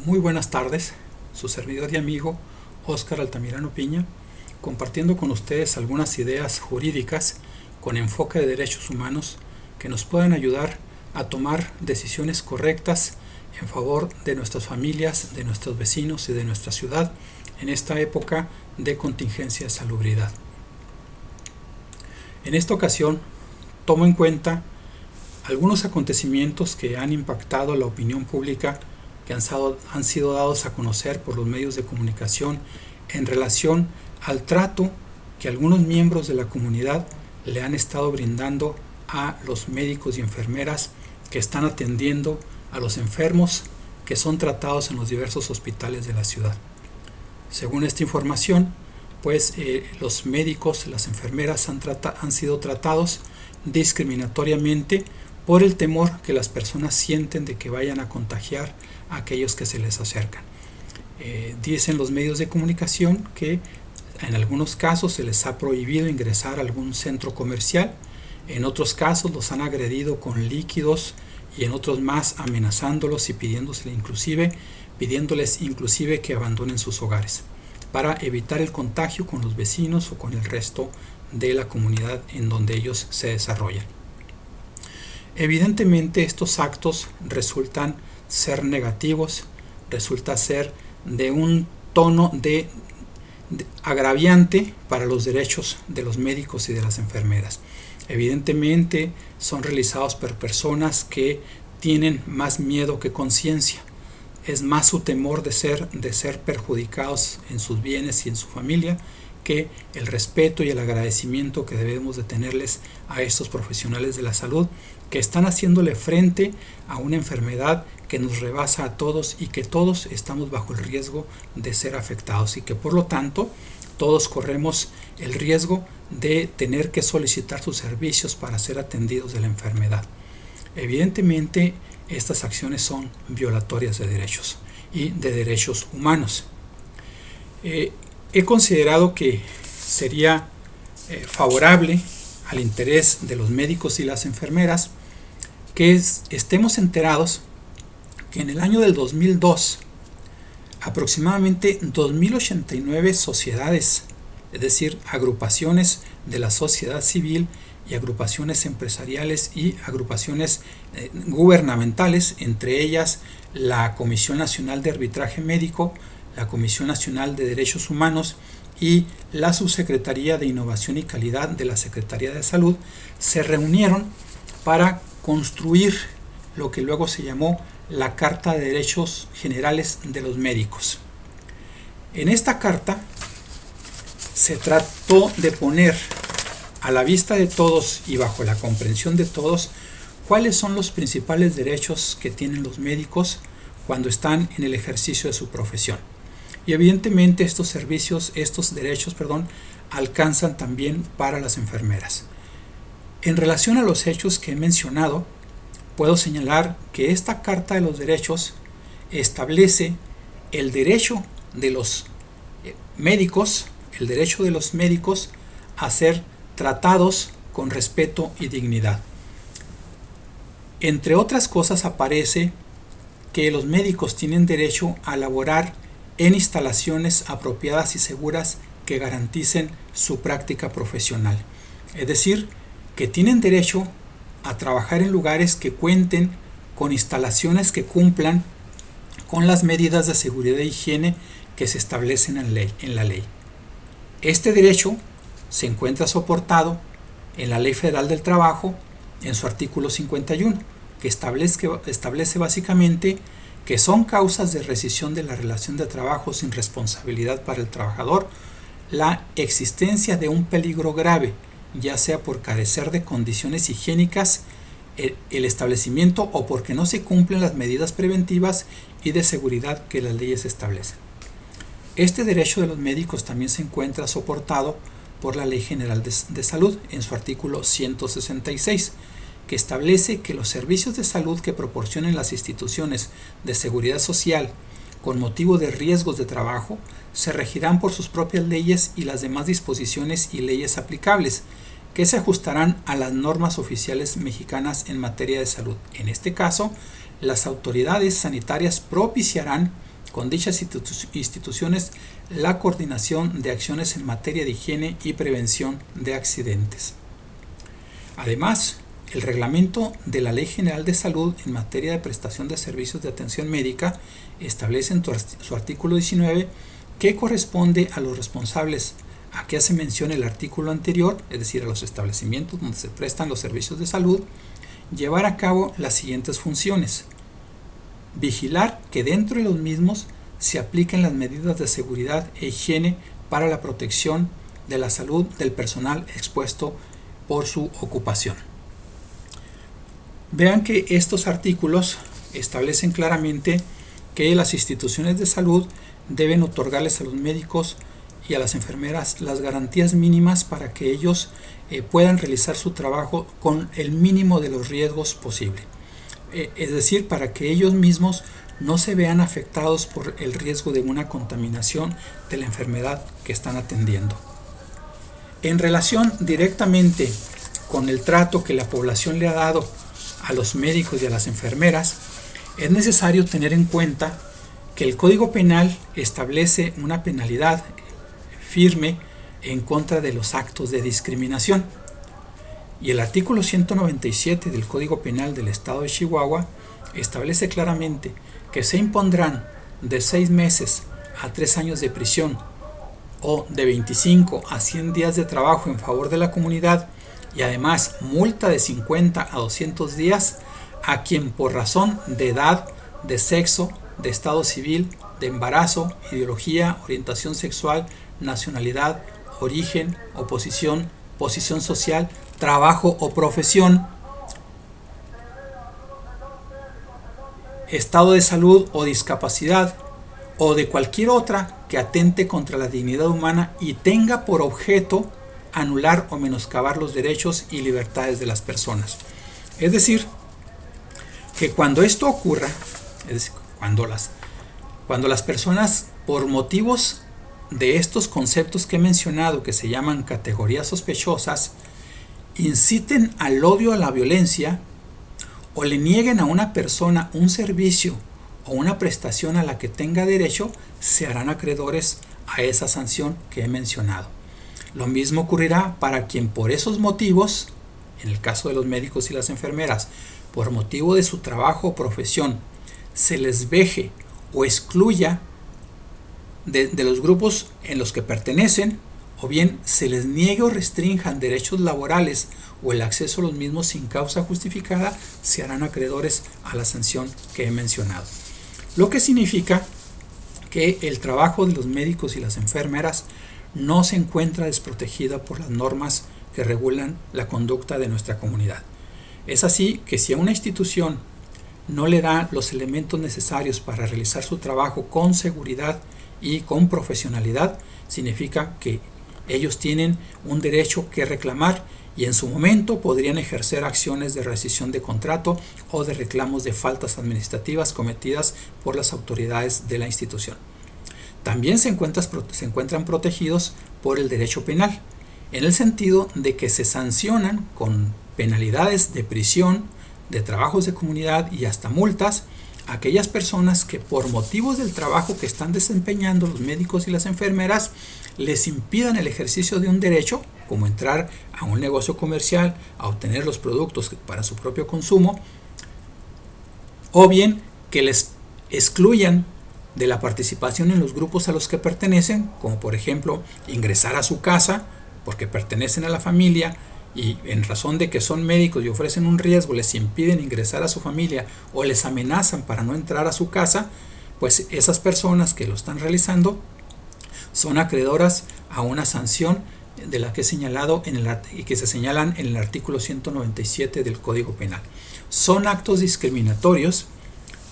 Muy buenas tardes, su servidor y amigo Óscar Altamirano Piña, compartiendo con ustedes algunas ideas jurídicas con enfoque de derechos humanos que nos puedan ayudar a tomar decisiones correctas en favor de nuestras familias, de nuestros vecinos y de nuestra ciudad en esta época de contingencia de salubridad. En esta ocasión, tomo en cuenta algunos acontecimientos que han impactado la opinión pública, que han sido dados a conocer por los medios de comunicación en relación al trato que algunos miembros de la comunidad le han estado brindando a los médicos y enfermeras que están atendiendo a los enfermos que son tratados en los diversos hospitales de la ciudad. Según esta información, los médicos, las enfermeras han sido tratados discriminatoriamente por el temor que las personas sienten de que vayan a contagiar a aquellos que se les acercan. Dicen los medios de comunicación que en algunos casos se les ha prohibido ingresar a algún centro comercial, en otros casos los han agredido con líquidos y en otros más amenazándolos y pidiéndoles inclusive que abandonen sus hogares para evitar el contagio con los vecinos o con el resto de la comunidad en donde ellos se desarrollan. Evidentemente estos actos resultan ser negativos, resulta ser de un tono de agraviante para los derechos de los médicos y de las enfermeras. Evidentemente son realizados por personas que tienen más miedo que conciencia. Es más su temor de ser perjudicados en sus bienes y en su familia que el respeto y el agradecimiento que debemos de tenerles a estos profesionales de la salud que están haciéndole frente a una enfermedad que nos rebasa a todos y que todos estamos bajo el riesgo de ser afectados y que por lo tanto todos corremos el riesgo de tener que solicitar sus servicios para ser atendidos de la enfermedad. Evidentemente estas acciones son violatorias de derechos y de derechos humanos. He considerado que sería favorable al interés de los médicos y las enfermeras que estemos enterados que en el año del 2002 aproximadamente 2089 sociedades, es decir, agrupaciones de la sociedad civil y agrupaciones empresariales y agrupaciones gubernamentales, entre ellas la Comisión Nacional de Arbitraje Médico, la Comisión Nacional de Derechos Humanos y la Subsecretaría de Innovación y Calidad de la Secretaría de Salud, se reunieron para construir lo que luego se llamó la Carta de Derechos Generales de los Médicos. En esta carta se trató de poner a la vista de todos y bajo la comprensión de todos cuáles son los principales derechos que tienen los médicos cuando están en el ejercicio de su profesión. Y evidentemente estos derechos, alcanzan también para las enfermeras. En relación a los hechos que he mencionado, puedo señalar que esta Carta de los Derechos establece el derecho de los médicos, a ser tratados con respeto y dignidad. Entre otras cosas aparece que los médicos tienen derecho a laborar en instalaciones apropiadas y seguras que garanticen su práctica profesional. Es decir, que tienen derecho a trabajar en lugares que cuenten con instalaciones que cumplan con las medidas de seguridad e higiene que se establecen en la ley. Este derecho se encuentra soportado en la Ley Federal del Trabajo en su artículo 51, que establece básicamente que son causas de rescisión de la relación de trabajo sin responsabilidad para el trabajador la existencia de un peligro grave, ya sea por carecer de condiciones higiénicas el establecimiento o porque no se cumplen las medidas preventivas y de seguridad que las leyes establecen. Este derecho de los médicos también se encuentra soportado por la Ley General de Salud en su artículo 166, que establece que los servicios de salud que proporcionen las instituciones de seguridad social con motivo de riesgos de trabajo se regirán por sus propias leyes y las demás disposiciones y leyes aplicables, que se ajustarán a las normas oficiales mexicanas en materia de salud. En este caso, las autoridades sanitarias propiciarán con dichas instituciones la coordinación de acciones en materia de higiene y prevención de accidentes. Además, el reglamento de la Ley General de Salud en materia de prestación de servicios de atención médica establece en su artículo 19 que corresponde a los responsables a que hace mención el artículo anterior, es decir, a los establecimientos donde se prestan los servicios de salud, llevar a cabo las siguientes funciones: vigilar que dentro de los mismos se apliquen las medidas de seguridad e higiene para la protección de la salud del personal expuesto por su ocupación. Vean que estos artículos establecen claramente que las instituciones de salud deben otorgarles a los médicos y a las enfermeras las garantías mínimas para que ellos puedan realizar su trabajo con el mínimo de los riesgos posible. Es decir, para que ellos mismos no se vean afectados por el riesgo de una contaminación de la enfermedad que están atendiendo. En relación directamente con el trato que la población le ha dado a los médicos y a las enfermeras, es necesario tener en cuenta que el Código Penal establece una penalidad firme en contra de los actos de discriminación. Y el artículo 197 del Código Penal del Estado de Chihuahua establece claramente que se impondrán de 6 meses a 3 años de prisión o de 25 a 100 días de trabajo en favor de la comunidad y además multa de 50 a 200 días a quien por razón de edad, de sexo, de estado civil, de embarazo, ideología, orientación sexual, nacionalidad, origen, oposición, posición social, trabajo o profesión, estado de salud o discapacidad o de cualquier otra que atente contra la dignidad humana y tenga por objeto anular o menoscabar los derechos y libertades de las personas. Es decir, que cuando esto ocurra, es decir, cuando las personas por motivos de estos conceptos que he mencionado, que se llaman categorías sospechosas, inciten al odio, a la violencia, o le nieguen a una persona un servicio o una prestación a la que tenga derecho, se harán acreedores a esa sanción que he mencionado. Lo mismo ocurrirá para quien por esos motivos, en el caso de los médicos y las enfermeras, por motivo de su trabajo o profesión, se les veje o excluya de los grupos en los que pertenecen, o bien se les niegue o restrinjan derechos laborales o el acceso a los mismos sin causa justificada, se harán acreedores a la sanción que he mencionado. Lo que significa que el trabajo de los médicos y las enfermeras no se encuentra desprotegida por las normas que regulan la conducta de nuestra comunidad. Es así que si a una institución no le da los elementos necesarios para realizar su trabajo con seguridad y con profesionalidad, significa que ellos tienen un derecho que reclamar y en su momento podrían ejercer acciones de rescisión de contrato o de reclamos de faltas administrativas cometidas por las autoridades de la institución. También se encuentran protegidos por el derecho penal, en el sentido de que se sancionan con penalidades de prisión, de trabajos de comunidad y hasta multas a aquellas personas que por motivos del trabajo que están desempeñando los médicos y las enfermeras les impidan el ejercicio de un derecho, como entrar a un negocio comercial, a obtener los productos para su propio consumo, o bien que les excluyan de la participación en los grupos a los que pertenecen, como por ejemplo ingresar a su casa porque pertenecen a la familia y en razón de que son médicos y ofrecen un riesgo les impiden ingresar a su familia o les amenazan para no entrar a su casa, pues esas personas que lo están realizando son acreedoras a una sanción de la que he señalado y que se señalan en el artículo 197 del Código Penal. Son actos discriminatorios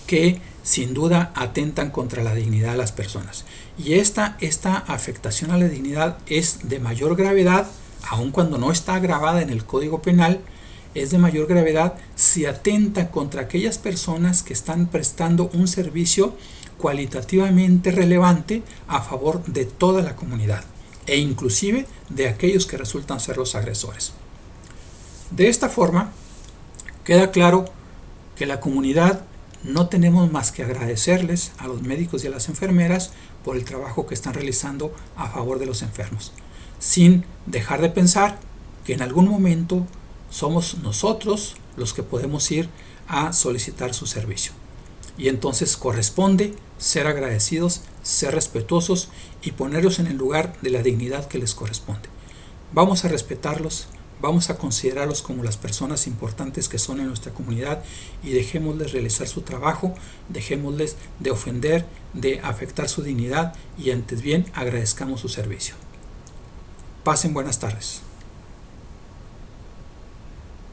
que sin duda atentan contra la dignidad de las personas. Y esta afectación a la dignidad es de mayor gravedad, aun cuando no está agravada en el Código Penal, es de mayor gravedad si atenta contra aquellas personas que están prestando un servicio cualitativamente relevante a favor de toda la comunidad e inclusive de aquellos que resultan ser los agresores. De esta forma, queda claro que la comunidad No tenemos más que agradecerles a los médicos y a las enfermeras por el trabajo que están realizando a favor de los enfermos, sin dejar de pensar que en algún momento somos nosotros los que podemos ir a solicitar su servicio. Y entonces corresponde ser agradecidos, ser respetuosos y ponerlos en el lugar de la dignidad que les corresponde. Vamos a respetarlos, vamos a considerarlos como las personas importantes que son en nuestra comunidad y dejémosles realizar su trabajo, dejémosles de ofender, de afectar su dignidad y antes bien agradezcamos su servicio. Pasen buenas tardes.